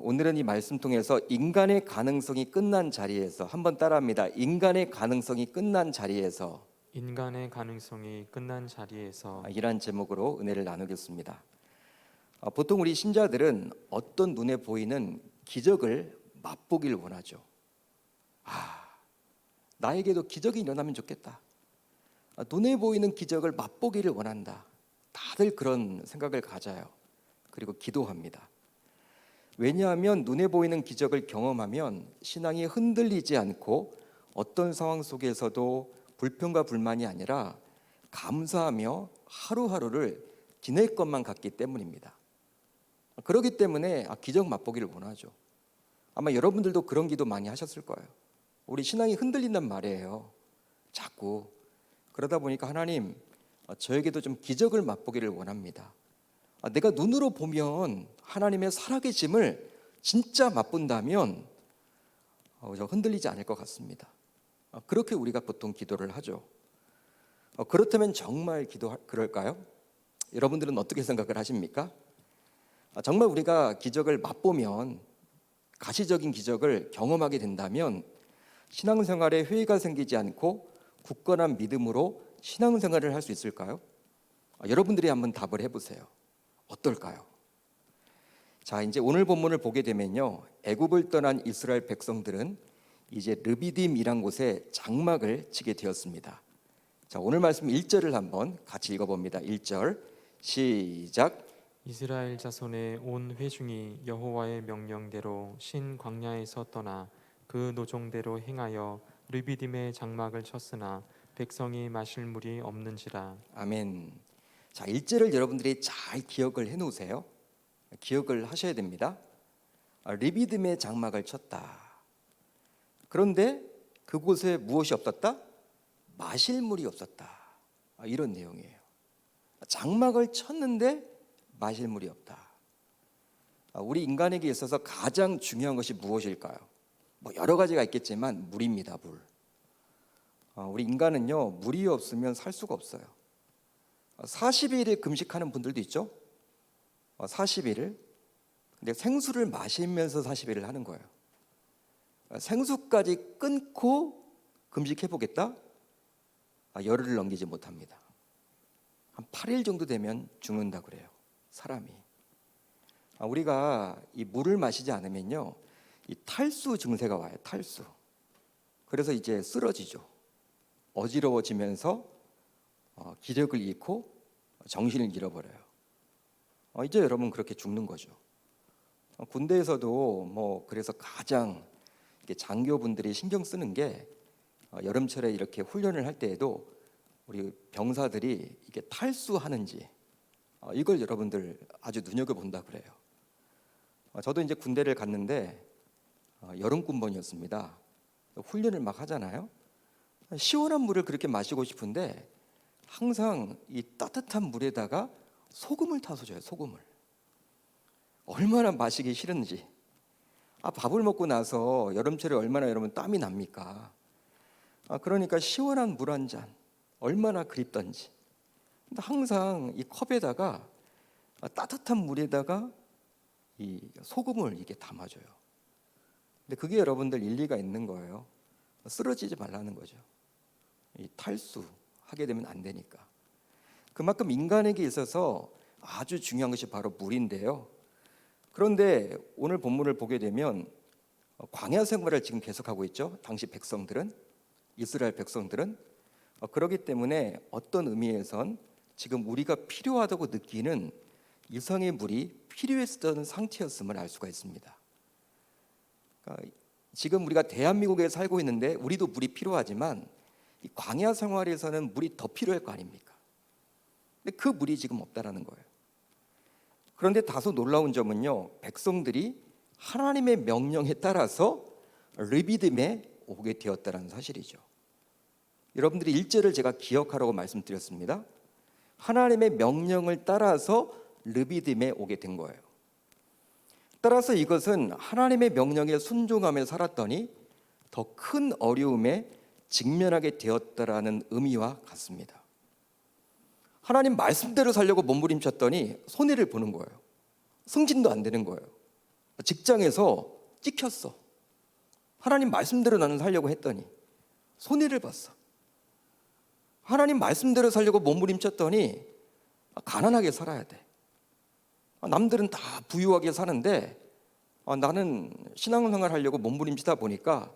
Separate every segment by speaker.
Speaker 1: 오늘은 이 말씀 통해서 인간의 가능성이 끝난 자리에서 한번 따라합니다. 인간의 가능성이 끝난 자리에서
Speaker 2: 인간의 가능성이 끝난 자리에서
Speaker 1: 이란 제목으로 은혜를 나누겠습니다. 보통 우리 신자들은 어떤 눈에 보이는 기적을 맛보길 원하죠. 나에게도 기적이 일어나면 좋겠다. 눈에 보이는 기적을 맛보기를 원한다. 다들 그런 생각을 가져요. 그리고 기도합니다. 왜냐하면 눈에 보이는 기적을 경험하면 신앙이 흔들리지 않고 어떤 상황 속에서도 불평과 불만이 아니라 감사하며 하루하루를 지낼 것만 같기 때문입니다. 그렇기 때문에 기적 맛보기를 원하죠. 아마 여러분들도 그런 기도 많이 하셨을 거예요. 우리 신앙이 흔들린단 말이에요. 자꾸. 그러다 보니까 하나님, 저에게도 좀 기적을 맛보기를 원합니다. 내가 눈으로 보면 하나님의 살아계심을 진짜 맛본다면 저 흔들리지 않을 것 같습니다. 그렇게 우리가 보통 기도를 하죠. 그렇다면 정말 그럴까요? 여러분들은 어떻게 생각을 하십니까? 정말 우리가 기적을 맛보면, 가시적인 기적을 경험하게 된다면 신앙생활에 회의가 생기지 않고 굳건한 믿음으로 신앙생활을 할 수 있을까요? 여러분들이 한번 답을 해보세요. 어떨까요? 자, 이제 오늘 본문을 보게 되면요, 애굽을 떠난 이스라엘 백성들은 이제 르비딤이란 곳에 장막을 치게 되었습니다. 자, 오늘 말씀 1절을 한번 같이 읽어봅니다. 1절 시작.
Speaker 2: 이스라엘 자손의 온 회중이 여호와의 명령대로 신 광야에서 떠나 그 노종대로 행하여 르비딤의 장막을 쳤으나 백성이 마실 물이 없는지라.
Speaker 1: 아멘. 자, 1절을 여러분들이 잘 기억을 해놓으세요. 기억을 하셔야 됩니다. 르비딤의 장막을 쳤다. 그런데 그곳에 무엇이 없었다? 마실 물이 없었다. 이런 내용이에요. 장막을 쳤는데 마실 물이 없다. 우리 인간에게 있어서 가장 중요한 것이 무엇일까요? 여러 가지가 있겠지만 물입니다. 물. 우리 인간은요, 물이 없으면 살 수가 없어요. 40일을 금식하는 분들도 있죠. 40일을. 근데 생수를 마시면서 40일을 하는 거예요. 생수까지 끊고 금식해 보겠다? 열흘을 넘기지 못합니다. 한 8일 정도 되면 죽는다 그래요, 사람이. 우리가 이 물을 마시지 않으면요, 이 탈수 증세가 와요. 탈수. 그래서 이제 쓰러지죠. 어지러워지면서 기력을 잃고 정신을 잃어버려요. 이제 여러분 그렇게 죽는 거죠. 군대에서도 그래서 가장 장교분들이 신경 쓰는 게 여름철에 이렇게 훈련을 할 때에도 우리 병사들이 이게 탈수하는지 이걸 여러분들 아주 눈여겨본다 그래요. 저도 이제 군대를 갔는데 여름 군번이었습니다. 훈련을 막 하잖아요. 시원한 물을 그렇게 마시고 싶은데 항상 이 따뜻한 물에다가 소금을 타서 줘요. 소금을. 얼마나 마시기 싫은지. 밥을 먹고 나서 여름철에 얼마나 여러분 땀이 납니까? 그러니까 시원한 물 한 잔 얼마나 그립던지. 근데 항상 이 컵에다가 따뜻한 물에다가 이 소금을 이게 담아줘요. 근데 그게 여러분들 일리가 있는 거예요. 쓰러지지 말라는 거죠. 이 탈수하게 되면 안 되니까. 그만큼 인간에게 있어서 아주 중요한 것이 바로 물인데요. 그런데 오늘 본문을 보게 되면 광야 생활을 지금 계속하고 있죠. 당시 백성들은, 이스라엘 백성들은. 그렇기 때문에 어떤 의미에선 지금 우리가 필요하다고 느끼는 이성의 물이 필요했던 상태였음을 알 수가 있습니다. 그러니까 지금 우리가 대한민국에 살고 있는데 우리도 물이 필요하지만 이 광야 생활에서는 물이 더 필요할 거 아닙니까? 근데 그 물이 지금 없다라는 거예요. 그런데 다소 놀라운 점은요, 백성들이 하나님의 명령에 따라서 르비딤에 오게 되었다는 사실이죠. 여러분들이 1절을 제가 기억하라고 말씀드렸습니다. 하나님의 명령을 따라서 르비딤에 오게 된 거예요. 따라서 이것은 하나님의 명령에 순종하며 살았더니 더 큰 어려움에 직면하게 되었다라는 의미와 같습니다. 하나님 말씀대로 살려고 몸부림쳤더니 손해를 보는 거예요. 승진도 안 되는 거예요. 직장에서 찍혔어. 하나님 말씀대로 나는 살려고 했더니 손해를 봤어. 하나님 말씀대로 살려고 몸부림쳤더니 가난하게 살아야 돼. 남들은 다 부유하게 사는데 나는 신앙생활 하려고 몸부림치다 보니까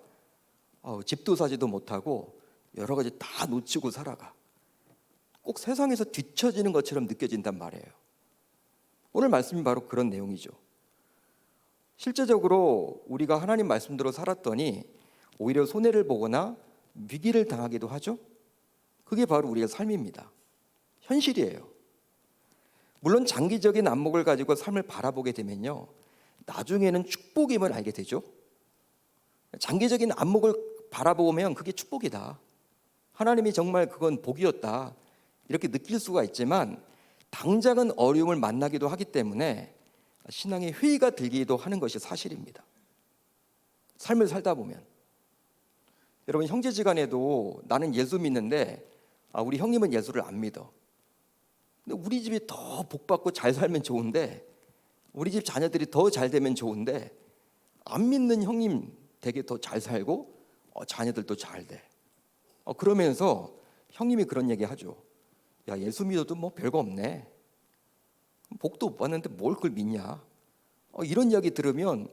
Speaker 1: 집도 사지도 못하고 여러 가지 다 놓치고 살아가. 꼭 세상에서 뒤처지는 것처럼 느껴진단 말이에요. 오늘 말씀이 바로 그런 내용이죠. 실제적으로 우리가 하나님 말씀대로 살았더니 오히려 손해를 보거나 위기를 당하기도 하죠. 그게 바로 우리의 삶입니다. 현실이에요. 물론 장기적인 안목을 가지고 삶을 바라보게 되면요, 나중에는 축복임을 알게 되죠. 장기적인 안목을 바라보면 그게 축복이다, 하나님이 정말 그건 복이었다, 이렇게 느낄 수가 있지만 당장은 어려움을 만나기도 하기 때문에 신앙의 회의가 들기도 하는 것이 사실입니다. 삶을 살다 보면 여러분, 형제지간에도 나는 예수 믿는데 우리 형님은 예수를 안 믿어. 근데 우리 집이 더 복받고 잘 살면 좋은데, 우리 집 자녀들이 더 잘 되면 좋은데 안 믿는 형님 되게 더 잘 살고 자녀들도 잘 돼. 그러면서 형님이 그런 얘기 하죠. 야, 예수 믿어도 뭐 별거 없네. 복도 못 받는데 뭘 그걸 믿냐. 이런 이야기 들으면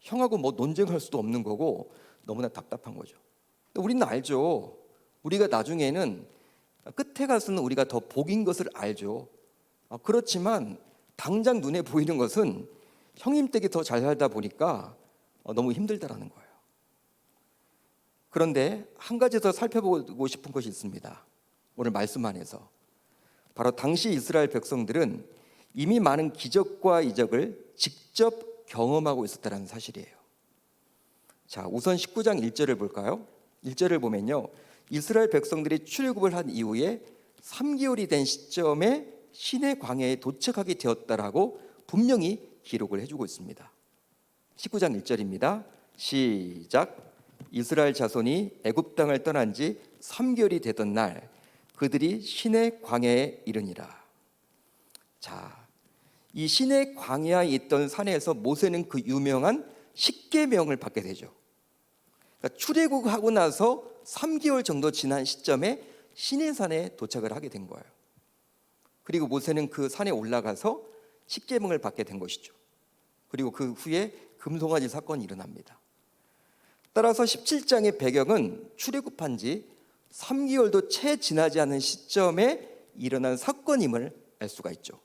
Speaker 1: 형하고 뭐 논쟁할 수도 없는 거고 너무나 답답한 거죠. 우리는 알죠. 우리가 나중에는 끝에 가서는 우리가 더 복인 것을 알죠. 그렇지만 당장 눈에 보이는 것은 형님 댁이 더 잘 살다 보니까 너무 힘들다라는 거예요. 그런데 한 가지 더 살펴보고 싶은 것이 있습니다. 오늘 말씀 안에서 바로 당시 이스라엘 백성들은 이미 많은 기적과 이적을 직접 경험하고 있었다는 사실이에요. 자, 우선 19장 1절을 볼까요? 1절을 보면요, 이스라엘 백성들이 출애굽을 한 이후에 3개월이 된 시점에 시내 광야에 도착하게 되었다라고 분명히 기록을 해주고 있습니다. 19장 1절입니다. 시작. 이스라엘 자손이 애굽 땅을 떠난 지 3개월이 되던 날 그들이 시내 광야에 이르니라. 자, 이 시내 광야에 있던 산에서 모세는 그 유명한 십계명을 받게 되죠. 그러니까 출애굽하고 나서 3개월 정도 지난 시점에 시내산에 도착을 하게 된 거예요. 그리고 모세는 그 산에 올라가서 십계명을 받게 된 것이죠. 그리고 그 후에 금송아지 사건이 일어납니다. 따라서 17장의 배경은 출애굽한 지 3개월도 채 지나지 않은 시점에 일어난 사건임을 알 수가 있죠.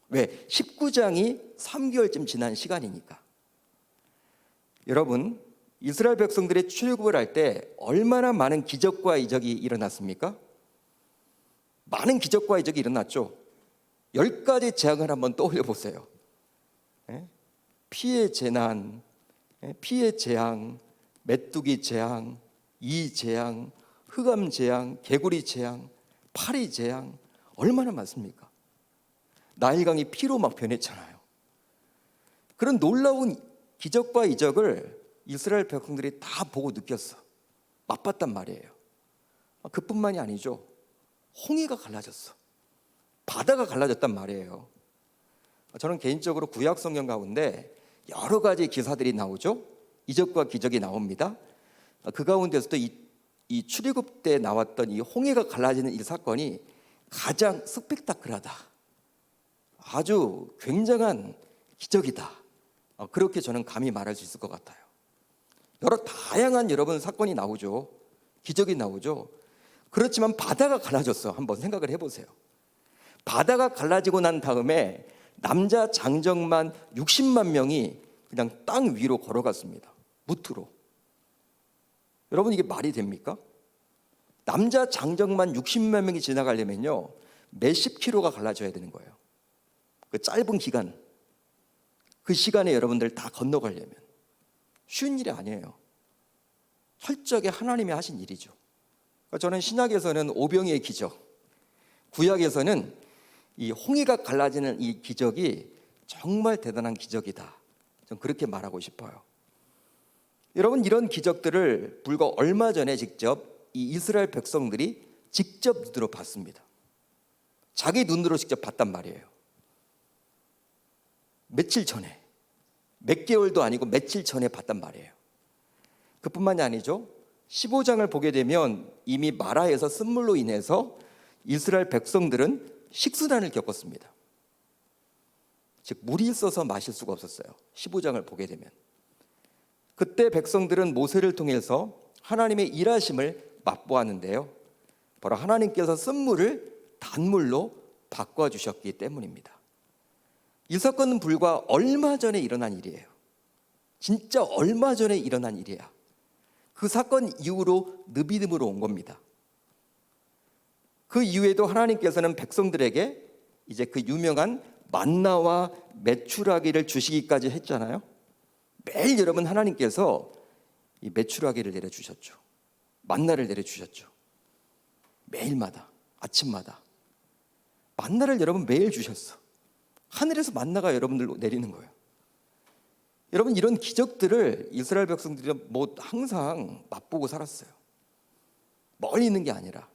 Speaker 1: 왜? 19장이 3개월쯤 지난 시간이니까. 여러분, 이스라엘 백성들이 출애굽을 할 때 얼마나 많은 기적과 이적이 일어났습니까? 많은 기적과 이적이 일어났죠. 10가지 재앙을 한번 떠올려 보세요. 피의 재난, 피의 재앙, 메뚜기 재앙, 이 재앙, 흑암 재앙, 개구리 재앙, 파리 재앙, 얼마나 많습니까? 나일강이 피로 막 변했잖아요. 그런 놀라운 기적과 이적을 이스라엘 백성들이 다 보고 느꼈어. 맛봤단 말이에요. 그뿐만이 아니죠. 홍해가 갈라졌어. 바다가 갈라졌단 말이에요. 저는 개인적으로 구약 성경 가운데 여러 가지 기사들이 나오죠. 이적과 기적이 나옵니다. 그 가운데서도 이 출애굽 때 나왔던 이 홍해가 갈라지는 이 사건이 가장 스펙타클하다, 아주 굉장한 기적이다, 그렇게 저는 감히 말할 수 있을 것 같아요. 여러 다양한 여러분 사건이 나오죠. 기적이 나오죠. 그렇지만 바다가 갈라졌어. 한번 생각을 해보세요. 바다가 갈라지고 난 다음에 남자 장정만 60만 명이 그냥 땅 위로 걸어갔습니다. 무트로. 여러분, 이게 말이 됩니까? 남자 장정만 60만 명이 지나가려면요 몇십 킬로가 갈라져야 되는 거예요. 그 짧은 기간, 그 시간에 여러분들 다 건너가려면 쉬운 일이 아니에요. 철저하게 하나님이 하신 일이죠. 저는 신약에서는 오병이의 기적, 구약에서는 이 홍해가 갈라지는 이 기적이 정말 대단한 기적이다, 저는 그렇게 말하고 싶어요. 여러분, 이런 기적들을 불과 얼마 전에 직접 이 이스라엘 백성들이 직접 눈으로 봤습니다. 자기 눈으로 직접 봤단 말이에요. 며칠 전에 몇 개월도 아니고 며칠 전에 봤단 말이에요. 그뿐만이 아니죠. 15장을 보게 되면 이미 마라에서 쓴물로 인해서 이스라엘 백성들은 식수난을 겪었습니다. 즉 물이 있어서 마실 수가 없었어요. 15장을 보게 되면. 그때 백성들은 모세를 통해서 하나님의 일하심을 맛보았는데요. 바로 하나님께서 쓴물을 단물로 바꿔주셨기 때문입니다. 이 사건은 불과 얼마 전에 일어난 일이에요. 진짜 얼마 전에 일어난 일이야. 그 사건 이후로 느비딤으로 온 겁니다. 그 이후에도 하나님께서는 백성들에게 이제 그 유명한 만나와 메추라기를 주시기까지 했잖아요. 매일 여러분 하나님께서 이 메추라기를 내려주셨죠. 만나를 내려주셨죠. 매일마다 아침마다 만나를 여러분 매일 주셨어. 하늘에서 만나가 여러분들 내리는 거예요. 여러분 이런 기적들을 이스라엘 백성들이 뭐 항상 맛보고 살았어요. 멀리 있는 게 아니라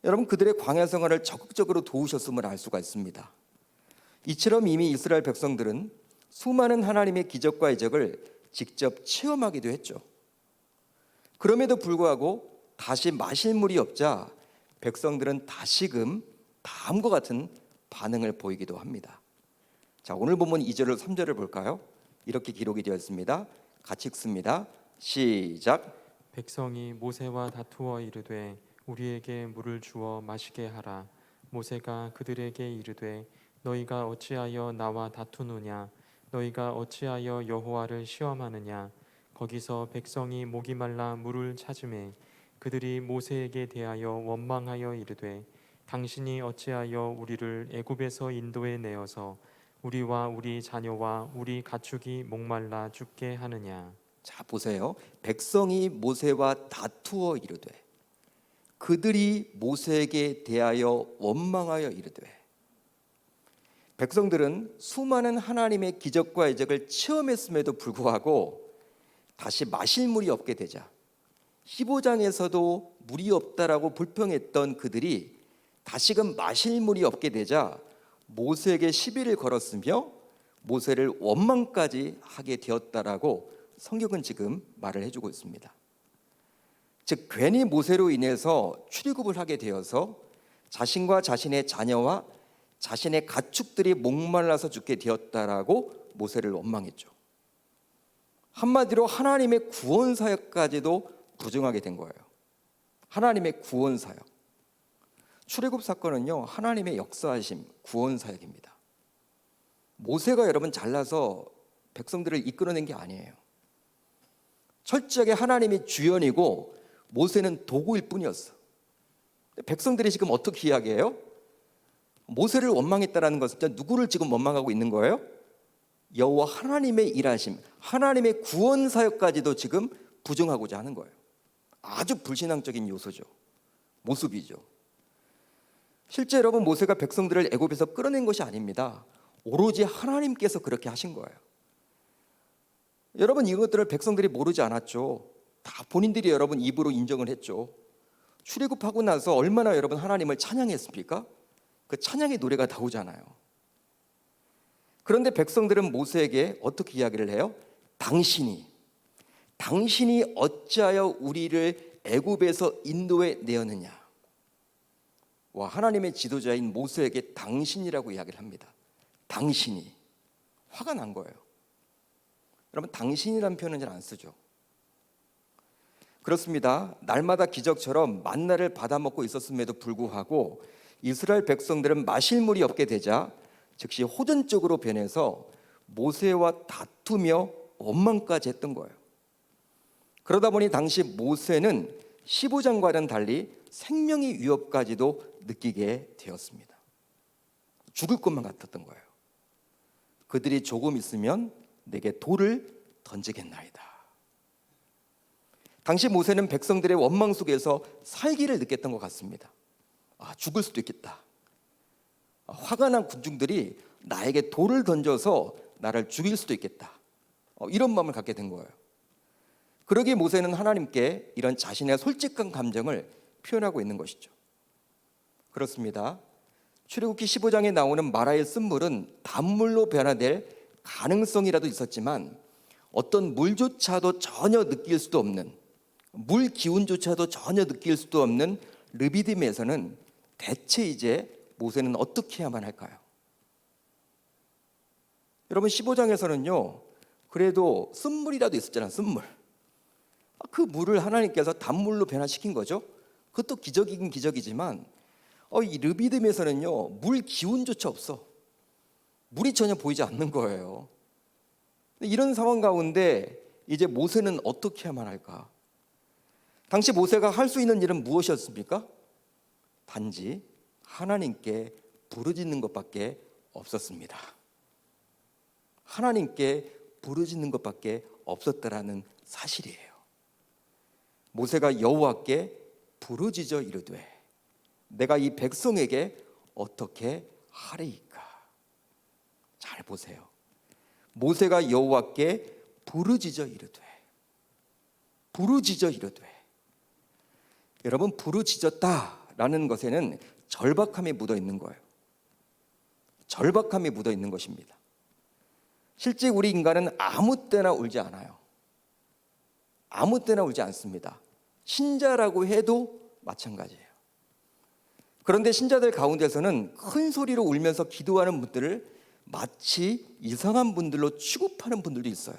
Speaker 1: 여러분 그들의 광야 생활을 적극적으로 도우셨음을 알 수가 있습니다. 이처럼 이미 이스라엘 백성들은 수많은 하나님의 기적과 이적을 직접 체험하기도 했죠. 그럼에도 불구하고 다시 마실 물이 없자 백성들은 다시금 다음과 같은 반응을 보이기도 합니다. 자, 오늘 본문 2절을 3절을 볼까요? 이렇게 기록이 되어 있습니다. 같이 읽습니다. 시작.
Speaker 2: 백성이 모세와 다투어 이르되 우리에게 물을 주어 마시게 하라. 모세가 그들에게 이르되 너희가 어찌하여 나와 다투느냐? 너희가 어찌하여 여호와를 시험하느냐? 거기서 백성이 목이 말라 물을 찾으매 그들이 모세에게 대하여 원망하여 이르되 당신이 어찌하여 우리를 애굽에서 인도해 내어서 우리와 우리 자녀와 우리 가축이 목말라 죽게 하느냐?
Speaker 1: 자, 보세요. 백성이 모세와 다투어 이르되 그들이 모세에게 대하여 원망하여 이르되 백성들은 수많은 하나님의 기적과 이적을 체험했음에도 불구하고 다시 마실 물이 없게 되자 15장에서도 물이 없다라고 불평했던 그들이 다시금 마실 물이 없게 되자 모세에게 시비를 걸었으며 모세를 원망까지 하게 되었다라고 성경은 지금 말을 해주고 있습니다. 즉 괜히 모세로 인해서 출애굽을 하게 되어서 자신과 자신의 자녀와 자신의 가축들이 목말라서 죽게 되었다라고 모세를 원망했죠. 한마디로 하나님의 구원 사역까지도 부정하게 된 거예요. 하나님의 구원 사역. 출애굽 사건은요 하나님의 역사하심 구원 사역입니다. 모세가 여러분 잘나서 백성들을 이끌어낸 게 아니에요. 철저하게 하나님이 주연이고 모세는 도구일 뿐이었어. 백성들이 지금 어떻게 이야기해요? 모세를 원망했다라는 것은 누구를 지금 원망하고 있는 거예요? 여호와 하나님의 일하심, 하나님의 구원 사역까지도 지금 부정하고자 하는 거예요. 아주 불신앙적인 요소죠. 모습이죠. 실제 여러분 모세가 백성들을 애굽에서 끌어낸 것이 아닙니다. 오로지 하나님께서 그렇게 하신 거예요. 여러분 이것들을 백성들이 모르지 않았죠. 다 본인들이 여러분 입으로 인정을 했죠. 출애굽하고 나서 얼마나 여러분 하나님을 찬양했습니까? 그 찬양의 노래가 나오잖아요. 그런데 백성들은 모세에게 어떻게 이야기를 해요? 당신이 어찌하여 우리를 애굽에서 인도해 내었느냐? 와, 하나님의 지도자인 모세에게 당신이라고 이야기를 합니다. 당신이. 화가 난 거예요. 여러분 당신이라는 표현은 잘 안 쓰죠. 그렇습니다. 날마다 기적처럼 만나를 받아먹고 있었음에도 불구하고 이스라엘 백성들은 마실 물이 없게 되자 즉시 호전적으로 변해서 모세와 다투며 원망까지 했던 거예요. 그러다 보니 당시 모세는 15장과는 달리 생명의 위협까지도 느끼게 되었습니다. 죽을 것만 같았던 거예요. 그들이 조금 있으면 내게 돌을 던지겠나이다. 당시 모세는 백성들의 원망 속에서 살기를 느꼈던 것 같습니다. 죽을 수도 있겠다. 화가 난 군중들이 나에게 돌을 던져서 나를 죽일 수도 있겠다. 이런 마음을 갖게 된 거예요. 그러기에 모세는 하나님께 이런 자신의 솔직한 감정을 표현하고 있는 것이죠. 그렇습니다. 출애굽기 15장에 나오는 마라의 쓴물은 단물로 변화될 가능성이라도 있었지만 어떤 물조차도 전혀 느낄 수도 없는, 물 기운조차도 전혀 느낄 수도 없는 르비딤에서는 대체 이제 모세는 어떻게 해야만 할까요? 여러분 15장에서는요 그래도 쓴물이라도 있었잖아요. 쓴물. 그 물을 하나님께서 단물로 변화시킨 거죠. 그것도 기적이긴 기적이지만 이 르비딤에서는요 물 기운조차 없어. 물이 전혀 보이지 않는 거예요. 이런 상황 가운데 이제 모세는 어떻게 해야만 할까? 당시 모세가 할 수 있는 일은 무엇이었습니까? 단지 하나님께 부르짖는 것밖에 없었습니다. 하나님께 부르짖는 것밖에 없었다라는 사실이에요. 모세가 여호와께 부르짖어 이르되 내가 이 백성에게 어떻게 하리이까? 잘 보세요. 모세가 여호와께 부르짖어 이르되, 부르짖어 이르되. 여러분 부르짖었다라는 것에는 절박함이 묻어 있는 거예요. 절박함이 묻어 있는 것입니다. 실제 우리 인간은 아무 때나 울지 않아요. 아무 때나 울지 않습니다. 신자라고 해도 마찬가지예요. 그런데 신자들 가운데서는 큰 소리로 울면서 기도하는 분들을 마치 이상한 분들로 취급하는 분들도 있어요.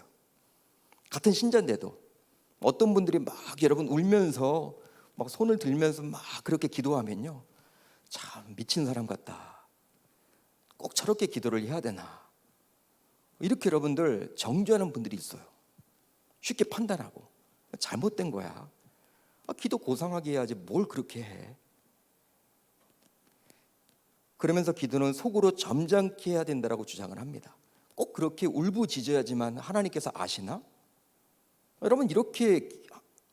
Speaker 1: 같은 신자인데도 어떤 분들이 막 여러분 울면서 막 손을 들면서 막 그렇게 기도하면요, 참 미친 사람 같다. 꼭 저렇게 기도를 해야 되나? 이렇게 여러분들 정죄하는 분들이 있어요. 쉽게 판단하고 잘못된 거야. 기도 고상하게 해야지 뭘 그렇게 해. 그러면서 기도는 속으로 점잖게 해야 된다고 주장을 합니다. 꼭 그렇게 울부짖어야지만 하나님께서 아시나? 여러분 이렇게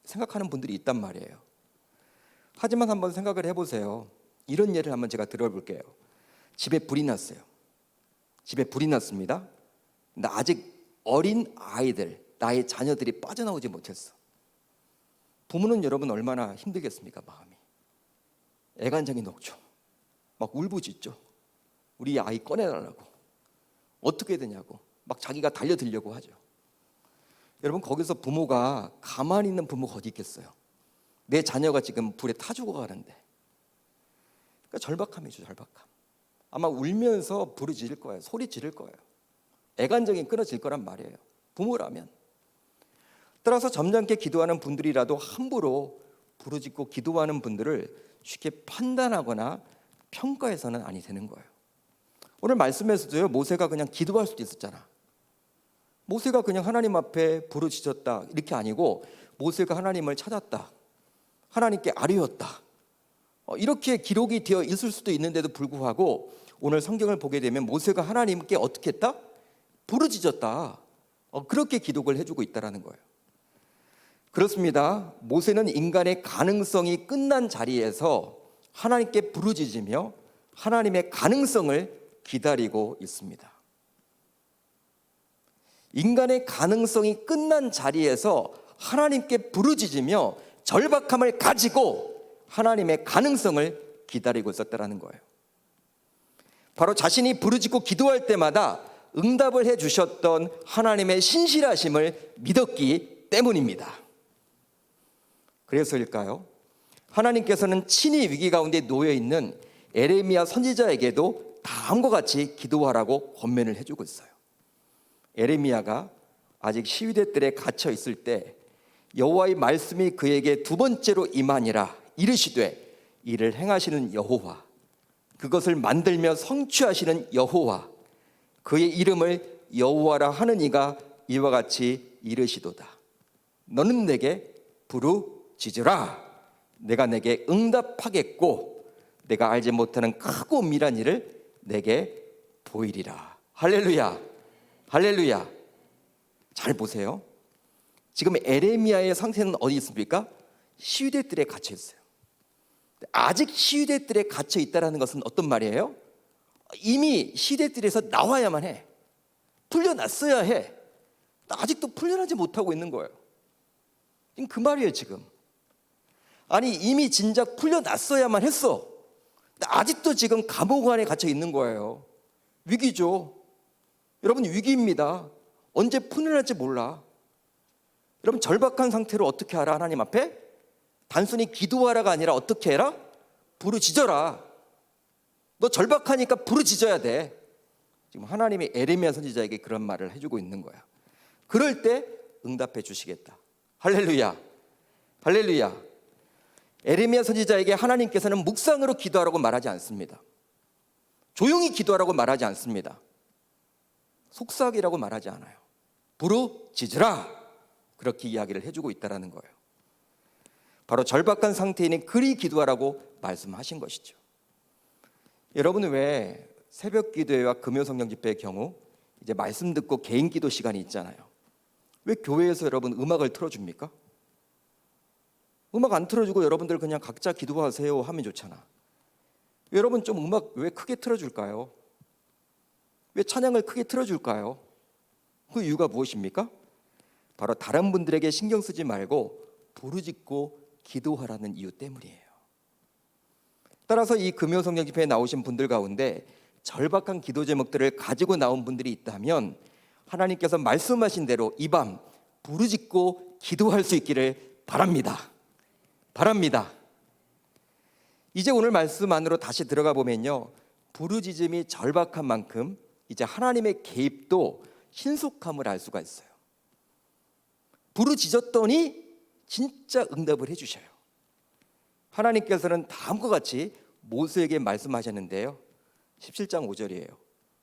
Speaker 1: 생각하는 분들이 있단 말이에요. 하지만 한번 생각을 해보세요. 이런 예를 한번 제가 들어볼게요. 집에 불이 났어요. 집에 불이 났습니다. 근데 아직 어린 아이들, 나의 자녀들이 빠져나오지 못했어. 부모는 여러분 얼마나 힘들겠습니까? 마음이 애간장이 녹죠. 막 울부짖죠. 우리 아이 꺼내달라고. 어떻게 되냐고 막 자기가 달려들려고 하죠. 여러분 거기서 부모가 가만히 있는 부모가 어디 있겠어요? 내 자녀가 지금 불에 타 죽어가는데. 그러니까 절박함이죠. 절박함. 아마 울면서 부르짖을 거예요. 소리 지를 거예요. 애간장이 끊어질 거란 말이에요. 부모라면. 따라서 점잖게 기도하는 분들이라도 함부로 부르짖고 기도하는 분들을 쉽게 판단하거나 평가해서는 아니 되는 거예요. 오늘 말씀에서도요, 모세가 그냥 기도할 수도 있었잖아. 모세가 그냥 하나님 앞에 부르짖었다 이렇게 아니고 모세가 하나님을 찾았다, 하나님께 아뢰었다, 이렇게 기록이 되어 있을 수도 있는데도 불구하고 오늘 성경을 보게 되면 모세가 하나님께 어떻게 했다? 부르짖었다. 그렇게 기록을 해주고 있다는 거예요. 그렇습니다. 모세는 인간의 가능성이 끝난 자리에서 하나님께 부르짖으며 하나님의 가능성을 기다리고 있습니다. 인간의 가능성이 끝난 자리에서 하나님께 부르짖으며 절박함을 가지고 하나님의 가능성을 기다리고 있었다는 거예요. 바로 자신이 부르짖고 기도할 때마다 응답을 해주셨던 하나님의 신실하심을 믿었기 때문입니다. 그래서일까요? 하나님께서는 친히 위기 가운데 놓여 있는 에레미야 선지자에게도 다음과 같이 기도하라고 권면을 해주고 있어요. 에레미야가 아직 시위대 뜰에 갇혀 있을 때 여호와의 말씀이 그에게 두 번째로 임하니라. 이르시되 이를 행하시는 여호와, 그것을 만들며 성취하시는 여호와, 그의 이름을 여호와라 하는 이가 이와 같이 이르시도다. 너는 내게 부르짖으라. 내가 내게 응답하겠고 내가 알지 못하는 크고 미란 일을 내게 보이리라. 할렐루야, 할렐루야. 잘 보세요. 지금 에레미야의 상태는 어디 있습니까? 시위대 뜰에 갇혀 있어요. 아직 시위대 뜰에 갇혀 있다는 것은 어떤 말이에요? 이미 시위대 뜰에서 나와야만 해. 풀려났어야 해. 아직도 풀려나지 못하고 있는 거예요. 그 말이에요 지금. 아니 이미 진작 풀려났어야만 했어. 아직도 지금 감옥 안에 갇혀 있는 거예요. 위기죠. 여러분 위기입니다. 언제 풀려날지 몰라. 여러분 절박한 상태로 어떻게 하라? 하나님 앞에 단순히 기도하라가 아니라 어떻게 해라? 부르짖어라. 너 절박하니까 부르짖어야 돼. 지금 하나님이 에레미야 선지자에게 그런 말을 해주고 있는 거야. 그럴 때 응답해 주시겠다. 할렐루야. 할렐루야. 에레미야 선지자에게 하나님께서는 묵상으로 기도하라고 말하지 않습니다. 조용히 기도하라고 말하지 않습니다. 속삭이라고 말하지 않아요. 부르짖으라. 그렇게 이야기를 해주고 있다는 거예요. 바로 절박한 상태에는 그리 기도하라고 말씀하신 것이죠. 여러분은 왜 새벽 기도회와 금요 성령 집회의 경우 이제 말씀 듣고 개인 기도 시간이 있잖아요. 왜 교회에서 여러분 음악을 틀어줍니까? 음악 안 틀어주고 여러분들 그냥 각자 기도하세요 하면 좋잖아. 여러분 좀 음악 왜 크게 틀어줄까요? 왜 찬양을 크게 틀어줄까요? 그 이유가 무엇입니까? 바로 다른 분들에게 신경 쓰지 말고 부르짖고 기도하라는 이유 때문이에요. 따라서 이 금요 성령 집회에 나오신 분들 가운데 절박한 기도 제목들을 가지고 나온 분들이 있다면 하나님께서 말씀하신 대로 이 밤 부르짖고 기도할 수 있기를 바랍니다. 바랍니다. 이제 오늘 말씀 안으로 다시 들어가 보면요, 부르짖음이 절박한 만큼 이제 하나님의 개입도 신속함을 알 수가 있어요. 부르짖었더니 진짜 응답을 해주셔요. 하나님께서는 다음과 같이 모세에게 말씀하셨는데요, 17장 5절이에요.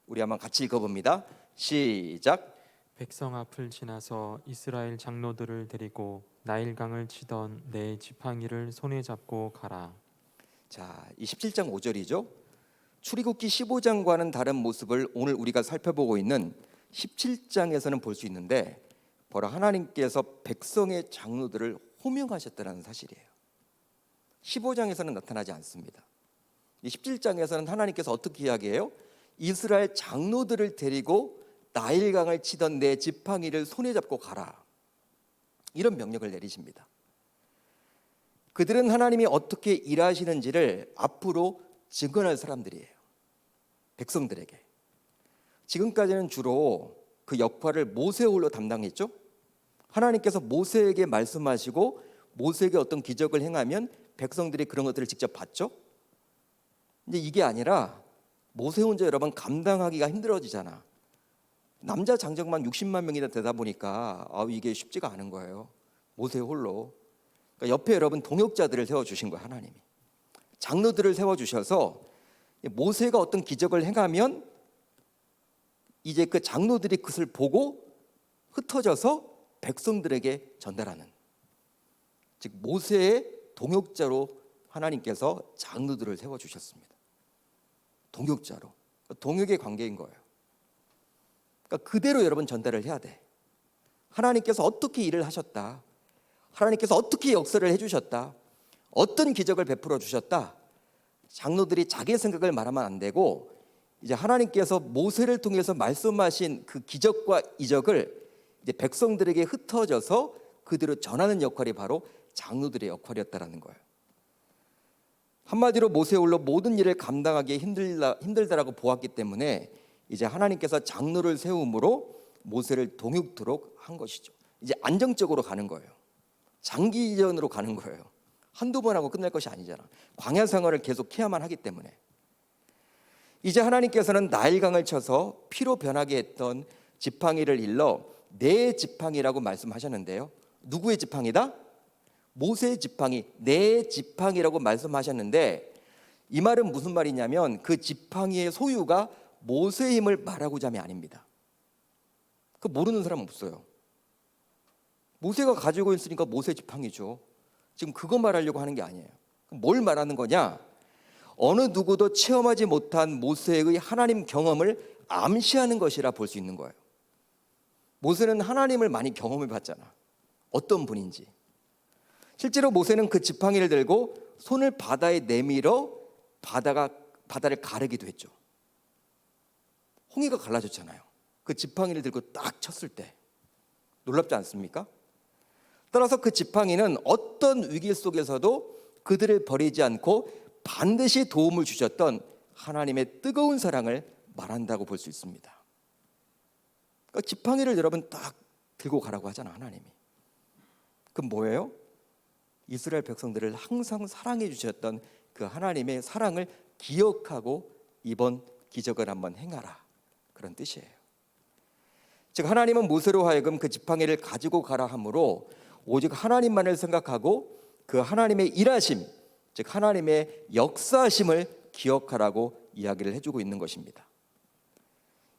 Speaker 1: 우리 한번 같이 읽어봅니다. 시작.
Speaker 2: 백성 앞을 지나서 이스라엘 장로들을 데리고 나일강을 치던 내 지팡이를 손에 잡고 가라.
Speaker 1: 자, 이 17장 5절이죠. 출애굽기 15장과는 다른 모습을 오늘 우리가 살펴보고 있는 17장에서는 볼 수 있는데, 바로 하나님께서 백성의 장로들을 호명하셨다는 사실이에요. 15장에서는 나타나지 않습니다. 이 17장에서는 하나님께서 어떻게 이야기해요? 이스라엘 장로들을 데리고 나일강을 치던 내 지팡이를 손에 잡고 가라. 이런 명령을 내리십니다. 그들은 하나님이 어떻게 일하시는지를 앞으로 증언할 사람들이에요. 백성들에게. 지금까지는 주로 그 역할을 모세홀로 담당했죠. 하나님께서 모세에게 말씀하시고 모세에게 어떤 기적을 행하면 백성들이 그런 것들을 직접 봤죠. 근데 이게 아니라 모세 혼자 여러분 감당하기가 힘들어지잖아. 남자 장정만 60만 명이나 되다 보니까 이게 쉽지가 않은 거예요. 모세 홀로. 그러니까 옆에 여러분 동역자들을 세워주신 거예요. 하나님이. 장로들을 세워주셔서 모세가 어떤 기적을 행하면 이제 그 장로들이 그것을 보고 흩어져서 백성들에게 전달하는, 즉 모세의 동역자로 하나님께서 장로들을 세워주셨습니다. 동역자로. 동역의 관계인 거예요. 그러니까 그대로 여러분 전달을 해야 돼. 하나님께서 어떻게 일을 하셨다, 하나님께서 어떻게 역사를 해주셨다, 어떤 기적을 베풀어 주셨다, 장로들이 자기의 생각을 말하면 안 되고 이제 하나님께서 모세를 통해서 말씀하신 그 기적과 이적을 이제 백성들에게 흩어져서 그대로 전하는 역할이 바로 장로들의 역할이었다라는 거예요. 한마디로 모세 홀로 모든 일을 감당하기 힘들다라고 보았기 때문에 이제 하나님께서 장로를 세움으로 모세를 동역토록 한 것이죠. 이제 안정적으로 가는 거예요. 장기전으로 가는 거예요. 한두 번 하고 끝날 것이 아니잖아. 광야 생활을 계속 해야만 하기 때문에. 이제 하나님께서는 나일강을 쳐서 피로 변하게 했던 지팡이를 일러 내 지팡이라고 말씀하셨는데요. 누구의 지팡이다? 모세의 지팡이, 내 지팡이라고 말씀하셨는데, 이 말은 무슨 말이냐면 그 지팡이의 소유가 모세의 힘을 말하고자 함이 아닙니다. 그 모르는 사람은 없어요. 모세가 가지고 있으니까 모세 지팡이죠. 지금 그거 말하려고 하는 게 아니에요. 뭘 말하는 거냐? 어느 누구도 체험하지 못한 모세의 하나님 경험을 암시하는 것이라 볼 수 있는 거예요. 모세는 하나님을 많이 경험해 봤잖아. 어떤 분인지. 실제로 모세는 그 지팡이를 들고 손을 바다에 내밀어 바다를 가르기도 했죠. 홍해가 갈라졌잖아요. 그 지팡이를 들고 딱 쳤을 때. 놀랍지 않습니까? 따라서 그 지팡이는 어떤 위기 속에서도 그들을 버리지 않고 반드시 도움을 주셨던 하나님의 뜨거운 사랑을 말한다고 볼 수 있습니다. 그러니까 지팡이를 여러분 딱 들고 가라고 하잖아 하나님이. 그럼 뭐예요? 이스라엘 백성들을 항상 사랑해 주셨던 그 하나님의 사랑을 기억하고 이번 기적을 한번 행하라, 그런 뜻이에요. 즉 하나님은 모세로 하여금 그 지팡이를 가지고 가라 하므로 오직 하나님만을 생각하고 그 하나님의 일하심, 즉 하나님의 역사심을 기억하라고 이야기를 해주고 있는 것입니다.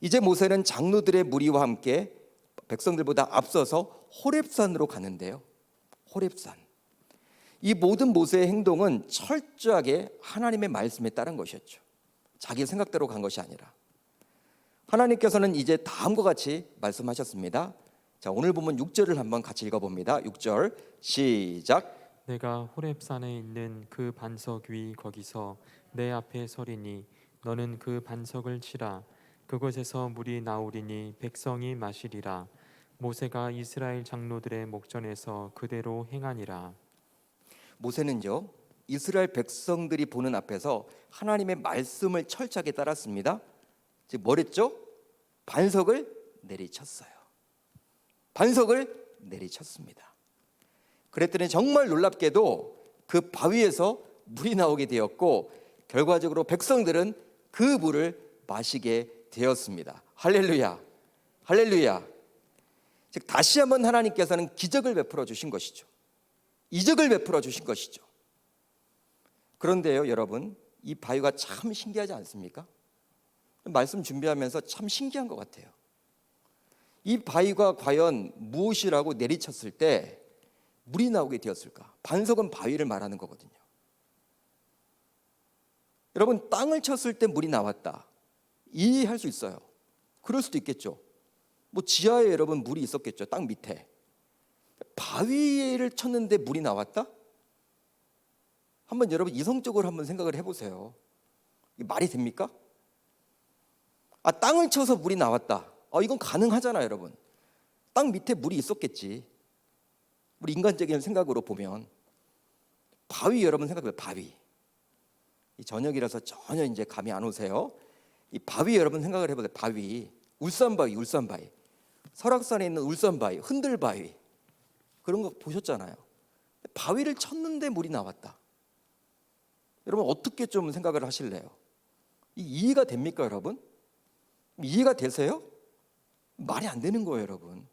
Speaker 1: 이제 모세는 장로들의 무리와 함께 백성들보다 앞서서 호렙산으로 가는데요. 호렙산. 이 모든 모세의 행동은 철저하게 하나님의 말씀에 따른 것이었죠. 자기 생각대로 간 것이 아니라. 하나님께서는 이제 다음과 같이 말씀하셨습니다. 자, 오늘 보면 6절을 한번 같이 읽어봅니다. 6절 시작.
Speaker 2: 내가 호렙산에 있는 그 반석 위 거기서 내 앞에 서리니 너는 그 반석을 치라. 그곳에서 물이 나오리니 백성이 마시리라. 모세가 이스라엘 장로들의 목전에서 그대로 행하니라.
Speaker 1: 모세는요, 이스라엘 백성들이 보는 앞에서 하나님의 말씀을 철저하게 따랐습니다. 즉 뭐랬죠? 반석을 내리쳤어요. 반석을 내리쳤습니다. 그랬더니 정말 놀랍게도 그 바위에서 물이 나오게 되었고 결과적으로 백성들은 그 물을 마시게 되었습니다. 할렐루야, 할렐루야. 즉 다시 한번 하나님께서는 기적을 베풀어 주신 것이죠. 이적을 베풀어 주신 것이죠. 그런데요 여러분, 이 바위가 참 신기하지 않습니까? 말씀 준비하면서 참 신기한 것 같아요. 이 바위가 과연 무엇이라고 내리쳤을 때 물이 나오게 되었을까? 반석은 바위를 말하는 거거든요. 여러분, 땅을 쳤을 때 물이 나왔다, 이해할 수 있어요. 그럴 수도 있겠죠. 뭐 지하에 여러분 물이 있었겠죠. 땅 밑에. 바위를 쳤는데 물이 나왔다? 한번 여러분 이성적으로 한번 생각을 해보세요. 이게 말이 됩니까? 땅을 쳐서 물이 나왔다. 이건 가능하잖아요, 여러분. 땅 밑에 물이 있었겠지. 우리 인간적인 생각으로 보면 바위 여러분 생각해봐요. 바위. 이 저녁이라서 전혀 이제 감이 안 오세요. 이 바위 여러분 생각을 해보세요. 바위. 울산바위, 울산바위. 설악산에 있는 울산바위, 흔들바위. 그런 거 보셨잖아요. 바위를 쳤는데 물이 나왔다. 여러분 어떻게 좀 생각을 하실래요? 이해가 됩니까, 여러분? 이해가 되세요? 말이 안 되는 거예요, 여러분.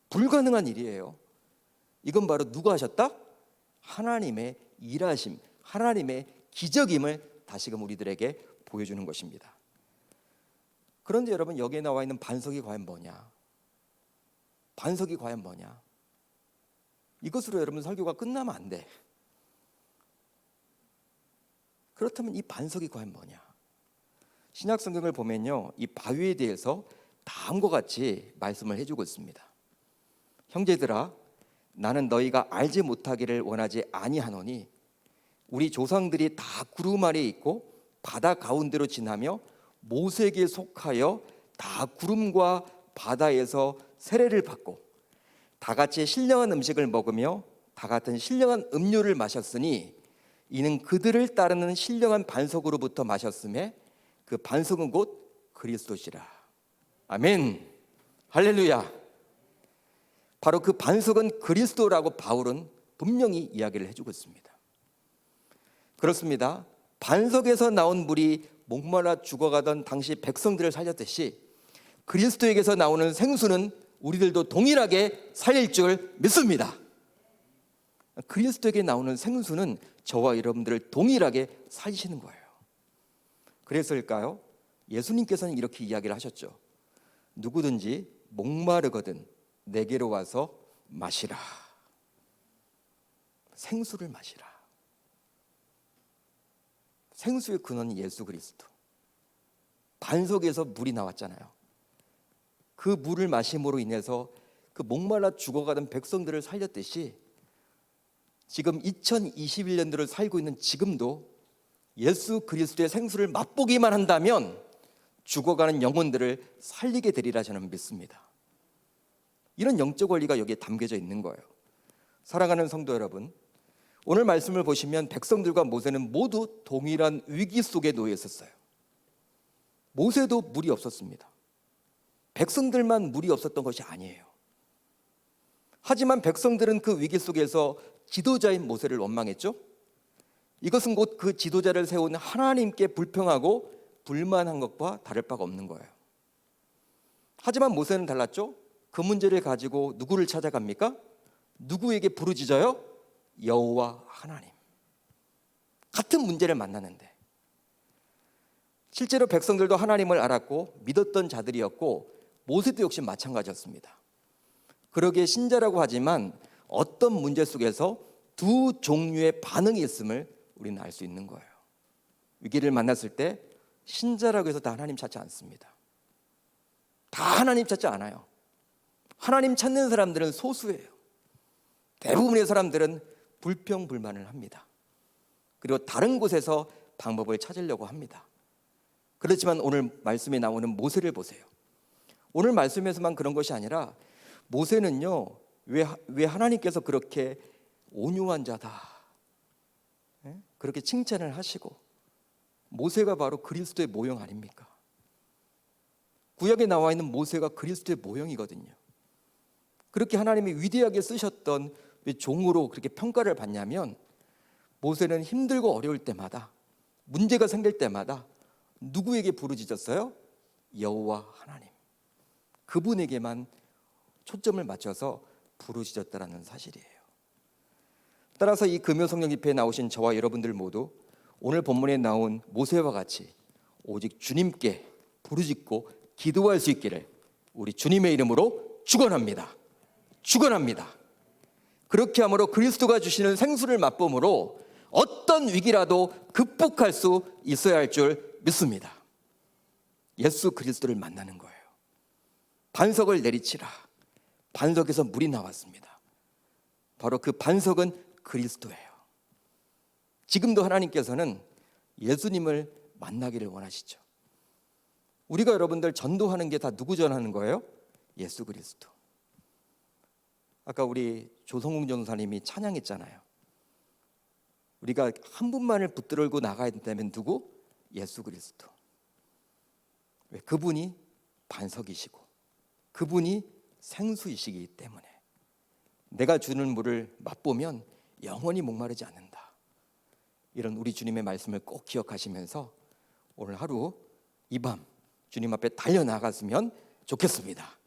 Speaker 1: 불가능한 일이에요. 이건 바로 누가 하셨다? 하나님의 일하심, 하나님의 기적임을 다시금 우리들에게 보여주는 것입니다. 그런데 여러분 여기에 나와 있는 반석이 과연 뭐냐? 반석이 과연 뭐냐? 이것으로 여러분 설교가 끝나면 안 돼. 그렇다면 이 반석이 과연 뭐냐? 신약 성경을 보면요, 이 바위에 대해서 다음과 같이 말씀을 해주고 있습니다. 형제들아, 나는 너희가 알지 못하기를 원하지 아니하노니 우리 조상들이 다 구름 아래에 있고 바다 가운데로 지나며 모세에게 속하여 다 구름과 바다에서 세례를 받고 다 같이 신령한 음식을 먹으며 다 같은 신령한 음료를 마셨으니 이는 그들을 따르는 신령한 반석으로부터 마셨음에 그 반석은 곧 그리스도시라. 아멘. 할렐루야. 바로 그 반석은 그리스도라고 바울은 분명히 이야기를 해주고 있습니다. 그렇습니다. 반석에서 나온 물이 목말라 죽어가던 당시 백성들을 살렸듯이 그리스도에게서 나오는 생수는 우리들도 동일하게 살릴 줄 믿습니다. 그리스도에게 나오는 생수는 저와 여러분들을 동일하게 살리시는 거예요. 그래서일까요? 예수님께서는 이렇게 이야기를 하셨죠. 누구든지 목마르거든 내게로 와서 마시라. 생수를 마시라. 생수의 근원이 예수 그리스도. 반석에서 물이 나왔잖아요. 그 물을 마심으로 인해서 그 목말라 죽어가던 백성들을 살렸듯이 지금 2021년도를 살고 있는 지금도 예수 그리스도의 생수를 맛보기만 한다면 죽어가는 영혼들을 살리게 되리라 저는 믿습니다. 이런 영적 원리가 여기에 담겨져 있는 거예요. 사랑하는 성도 여러분, 오늘 말씀을 보시면 백성들과 모세는 모두 동일한 위기 속에 놓여 있었어요. 모세도 물이 없었습니다. 백성들만 물이 없었던 것이 아니에요. 하지만 백성들은 그 위기 속에서 지도자인 모세를 원망했죠. 이것은 곧 그 지도자를 세운 하나님께 불평하고 불만한 것과 다를 바가 없는 거예요. 하지만 모세는 달랐죠. 그 문제를 가지고 누구를 찾아갑니까? 누구에게 부르짖어요? 여호와 하나님. 같은 문제를 만나는데 실제로 백성들도 하나님을 알았고 믿었던 자들이었고 모세도 역시 마찬가지였습니다. 그러기에 신자라고 하지만 어떤 문제 속에서 두 종류의 반응이 있음을 우리는 알 수 있는 거예요. 위기를 만났을 때 신자라고 해서 다 하나님 찾지 않습니다. 다 하나님 찾지 않아요. 하나님 찾는 사람들은 소수예요. 대부분의 사람들은 불평불만을 합니다. 그리고 다른 곳에서 방법을 찾으려고 합니다. 그렇지만 오늘 말씀에 나오는 모세를 보세요. 오늘 말씀에서만 그런 것이 아니라 모세는요, 왜 하나님께서 그렇게 온유한 자다, 그렇게 칭찬을 하시고, 모세가 바로 그리스도의 모형 아닙니까? 구약에 나와 있는 모세가 그리스도의 모형이거든요. 그렇게 하나님이 위대하게 쓰셨던 왜 종으로 그렇게 평가를 받냐면, 모세는 힘들고 어려울 때마다, 문제가 생길 때마다 누구에게 부르짖었어요? 여호와 하나님. 그분에게만 초점을 맞춰서 부르짖었다라는 사실이에요. 따라서 이 금요 성령 집회에 나오신 저와 여러분들 모두 오늘 본문에 나온 모세와 같이 오직 주님께 부르짖고 기도할 수 있기를 우리 주님의 이름으로 축원합니다. 축원합니다. 그렇게 함으로 그리스도가 주시는 생수를 맛봄으로 어떤 위기라도 극복할 수 있어야 할 줄 믿습니다. 예수 그리스도를 만나는 거예요. 반석을 내리치라. 반석에서 물이 나왔습니다. 바로 그 반석은 그리스도예요. 지금도 하나님께서는 예수님을 만나기를 원하시죠. 우리가 여러분들 전도하는 게 다 누구 전하는 거예요? 예수 그리스도. 아까 우리 조성웅 전사님이 찬양했잖아요. 우리가 한 분만을 붙들고 나가야 된다면 누구? 예수 그리스도. 왜? 그분이 반석이시고 그분이 생수이시기 때문에 내가 주는 물을 맛보면 영원히 목마르지 않는다. 이런 우리 주님의 말씀을 꼭 기억하시면서 오늘 하루 이 밤 주님 앞에 달려나갔으면 좋겠습니다.